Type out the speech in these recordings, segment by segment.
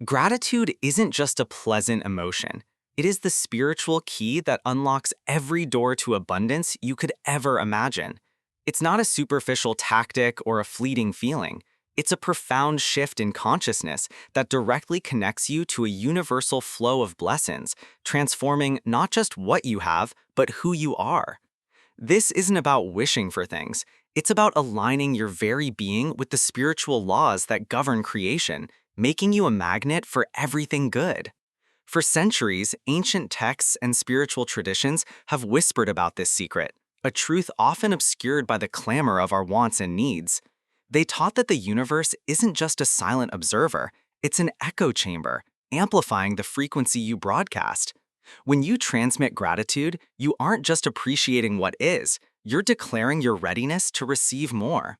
Gratitude isn't just a pleasant emotion. It is the spiritual key that unlocks every door to abundance you could ever imagine. It's not a superficial tactic or a fleeting feeling. It's a profound shift in consciousness that directly connects you to a universal flow of blessings, transforming not just what you have, but who you are. This isn't about wishing for things. It's about aligning your very being with the spiritual laws that govern creation, making you a magnet for everything good. For centuries, ancient texts and spiritual traditions have whispered about this secret, a truth often obscured by the clamor of our wants and needs. They taught that the universe isn't just a silent observer, it's an echo chamber, amplifying the frequency you broadcast. When you transmit gratitude, you aren't just appreciating what is, you're declaring your readiness to receive more.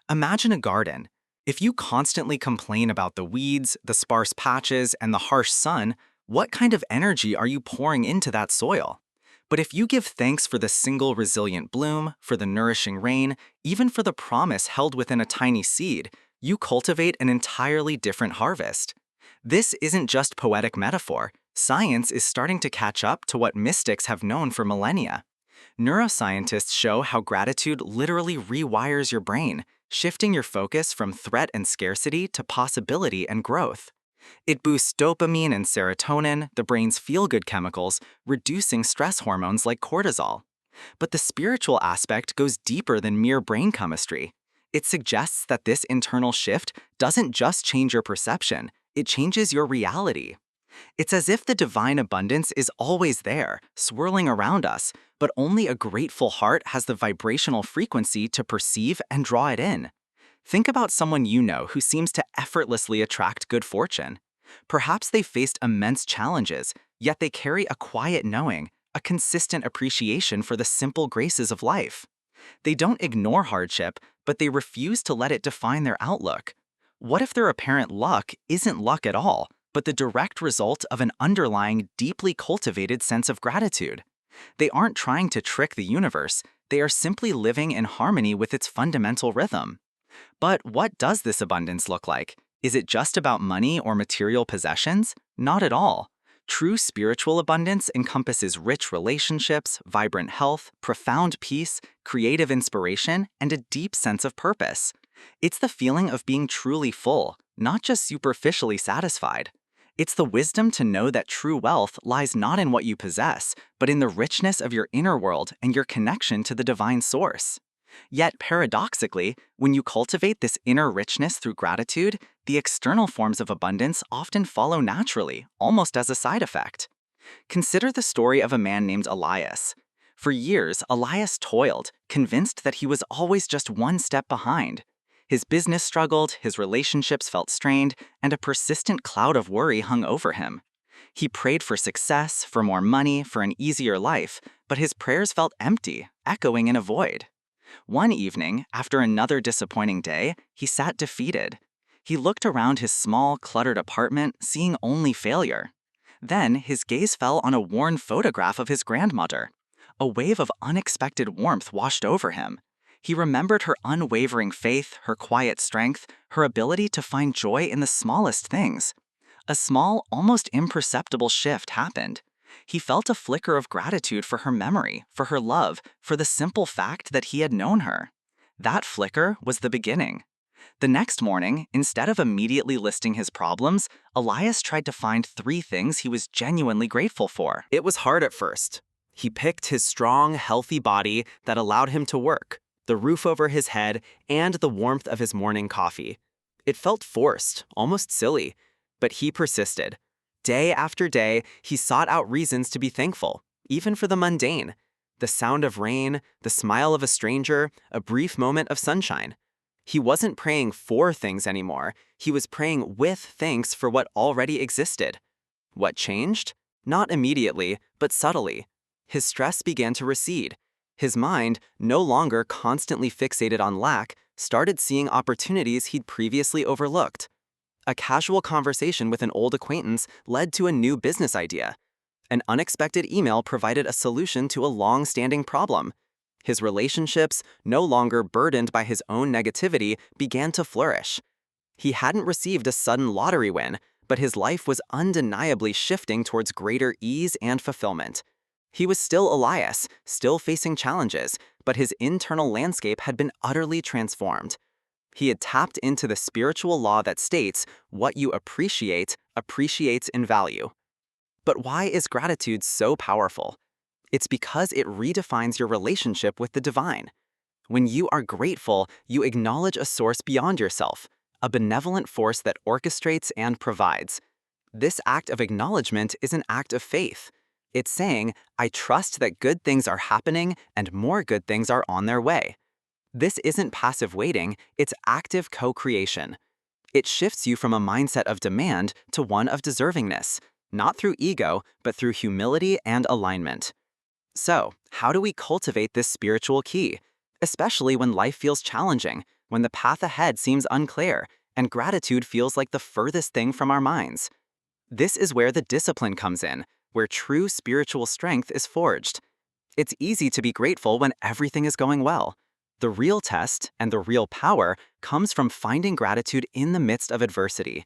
Imagine a garden. If you constantly complain about the weeds, the sparse patches, and the harsh sun, what kind of energy are you pouring into that soil? But if you give thanks for the single resilient bloom, for the nourishing rain, even for the promise held within a tiny seed, you cultivate an entirely different harvest. This isn't just poetic metaphor. Science is starting to catch up to what mystics have known for millennia. Neuroscientists show how gratitude literally rewires your brain, shifting your focus from threat and scarcity to possibility and growth. It boosts dopamine and serotonin, the brain's feel-good chemicals, reducing stress hormones like cortisol. But the spiritual aspect goes deeper than mere brain chemistry. It suggests that this internal shift doesn't just change your perception, it changes your reality. It's as if the divine abundance is always there, swirling around us, but only a grateful heart has the vibrational frequency to perceive and draw it in. Think about someone you know who seems to effortlessly attract good fortune. Perhaps they faced immense challenges, yet they carry a quiet knowing, a consistent appreciation for the simple graces of life. They don't ignore hardship, but they refuse to let it define their outlook. What if their apparent luck isn't luck at all, but the direct result of an underlying, deeply cultivated sense of gratitude? They aren't trying to trick the universe, they are simply living in harmony with its fundamental rhythm. But what does this abundance look like? Is it just about money or material possessions? Not at all. True spiritual abundance encompasses rich relationships, vibrant health, profound peace, creative inspiration, and a deep sense of purpose. It's the feeling of being truly full, not just superficially satisfied. It's the wisdom to know that true wealth lies not in what you possess, but in the richness of your inner world and your connection to the divine source. Yet, paradoxically, when you cultivate this inner richness through gratitude, the external forms of abundance often follow naturally, almost as a side effect. Consider the story of a man named Elias. For years, Elias toiled, convinced that he was always just one step behind. His business struggled, his relationships felt strained, and a persistent cloud of worry hung over him. He prayed for success, for more money, for an easier life, but his prayers felt empty, echoing in a void. One evening, after another disappointing day, he sat defeated. He looked around his small, cluttered apartment, seeing only failure. Then his gaze fell on a worn photograph of his grandmother. A wave of unexpected warmth washed over him. He remembered her unwavering faith, her quiet strength, her ability to find joy in the smallest things. A small, almost imperceptible shift happened. He felt a flicker of gratitude for her memory, for her love, for the simple fact that he had known her. That flicker was the beginning. The next morning, instead of immediately listing his problems, Elias tried to find 3 things he was genuinely grateful for. It was hard at first. He picked his strong, healthy body that allowed him to work, the roof over his head, and the warmth of his morning coffee. It felt forced, almost silly, but he persisted. Day after day, he sought out reasons to be thankful, even for the mundane. The sound of rain, the smile of a stranger, a brief moment of sunshine. He wasn't praying for things anymore, he was praying with thanks for what already existed. What changed? Not immediately, but subtly. His stress began to recede. His mind, no longer constantly fixated on lack, started seeing opportunities he'd previously overlooked. A casual conversation with an old acquaintance led to a new business idea. An unexpected email provided a solution to a long-standing problem. His relationships, no longer burdened by his own negativity, began to flourish. He hadn't received a sudden lottery win, but his life was undeniably shifting towards greater ease and fulfillment. He was still Elias, still facing challenges, but his internal landscape had been utterly transformed. He had tapped into the spiritual law that states what you appreciate appreciates in value. But why is gratitude so powerful? It's because it redefines your relationship with the divine. When you are grateful, you acknowledge a source beyond yourself, a benevolent force that orchestrates and provides. This act of acknowledgement is an act of faith. It's saying, I trust that good things are happening and more good things are on their way. This isn't passive waiting, it's active co-creation. It shifts you from a mindset of demand to one of deservingness, not through ego, but through humility and alignment. So, how do we cultivate this spiritual key? Especially when life feels challenging, when the path ahead seems unclear, and gratitude feels like the furthest thing from our minds. This is where the discipline comes in, where true spiritual strength is forged. It's easy to be grateful when everything is going well. The real test and the real power comes from finding gratitude in the midst of adversity.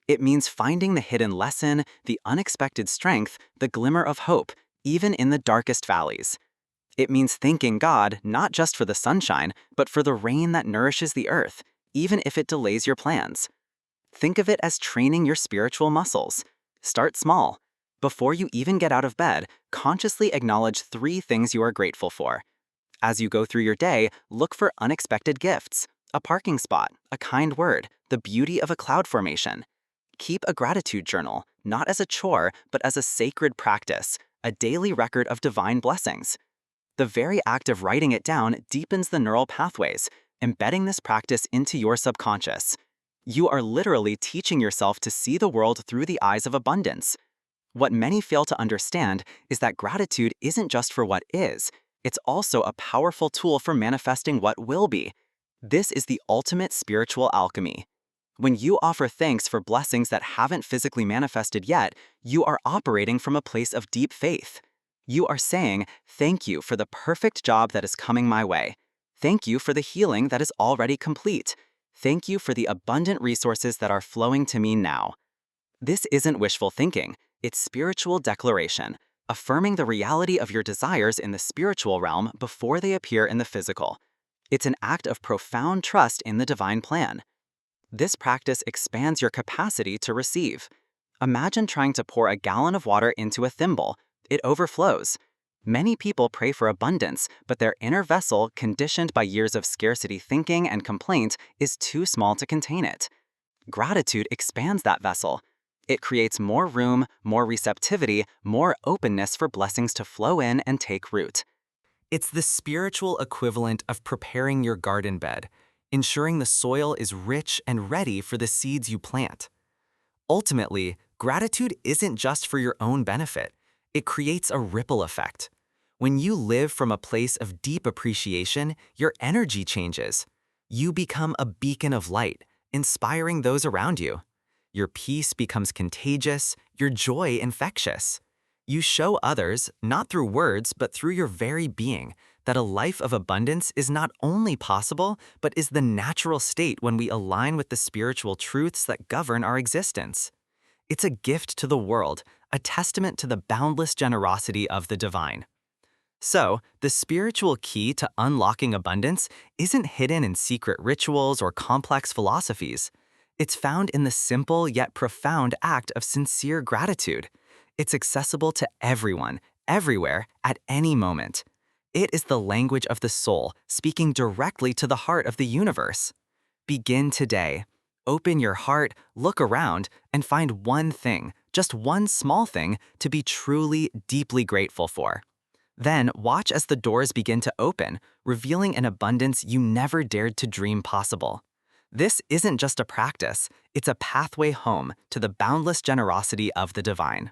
It means finding the hidden lesson, the unexpected strength, the glimmer of hope, even in the darkest valleys. It means thanking God not just for the sunshine, but for the rain that nourishes the earth, even if it delays your plans. Think of it as training your spiritual muscles. Start small. Before you even get out of bed, consciously acknowledge 3 things you are grateful for. As you go through your day, look for unexpected gifts, a parking spot, a kind word, the beauty of a cloud formation. Keep a gratitude journal, not as a chore, but as a sacred practice, a daily record of divine blessings. The very act of writing it down deepens the neural pathways, embedding this practice into your subconscious. You are literally teaching yourself to see the world through the eyes of abundance. What many fail to understand is that gratitude isn't just for what is, it's also a powerful tool for manifesting what will be. This is the ultimate spiritual alchemy. When you offer thanks for blessings that haven't physically manifested yet, you are operating from a place of deep faith. You are saying, thank you for the perfect job that is coming my way. Thank you for the healing that is already complete. Thank you for the abundant resources that are flowing to me now. This isn't wishful thinking, it's spiritual declaration, affirming the reality of your desires in the spiritual realm before they appear in the physical. It's an act of profound trust in the divine plan. This practice expands your capacity to receive. Imagine trying to pour a gallon of water into a thimble. It overflows. Many people pray for abundance, but their inner vessel, conditioned by years of scarcity thinking and complaint, is too small to contain it. Gratitude expands that vessel. It creates more room, more receptivity, more openness for blessings to flow in and take root. It's the spiritual equivalent of preparing your garden bed, ensuring the soil is rich and ready for the seeds you plant. Ultimately, gratitude isn't just for your own benefit. It creates a ripple effect. When you live from a place of deep appreciation, your energy changes. You become a beacon of light, inspiring those around you. Your peace becomes contagious, your joy infectious. You show others, not through words, but through your very being, that a life of abundance is not only possible, but is the natural state when we align with the spiritual truths that govern our existence. It's a gift to the world, a testament to the boundless generosity of the divine. So, the spiritual key to unlocking abundance isn't hidden in secret rituals or complex philosophies. It's found in the simple yet profound act of sincere gratitude. It's accessible to everyone, everywhere, at any moment. It is the language of the soul, speaking directly to the heart of the universe. Begin today. Open your heart, look around, and find one thing, just one small thing, to be truly, deeply grateful for. Then watch as the doors begin to open, revealing an abundance you never dared to dream possible. This isn't just a practice, it's a pathway home to the boundless generosity of the divine.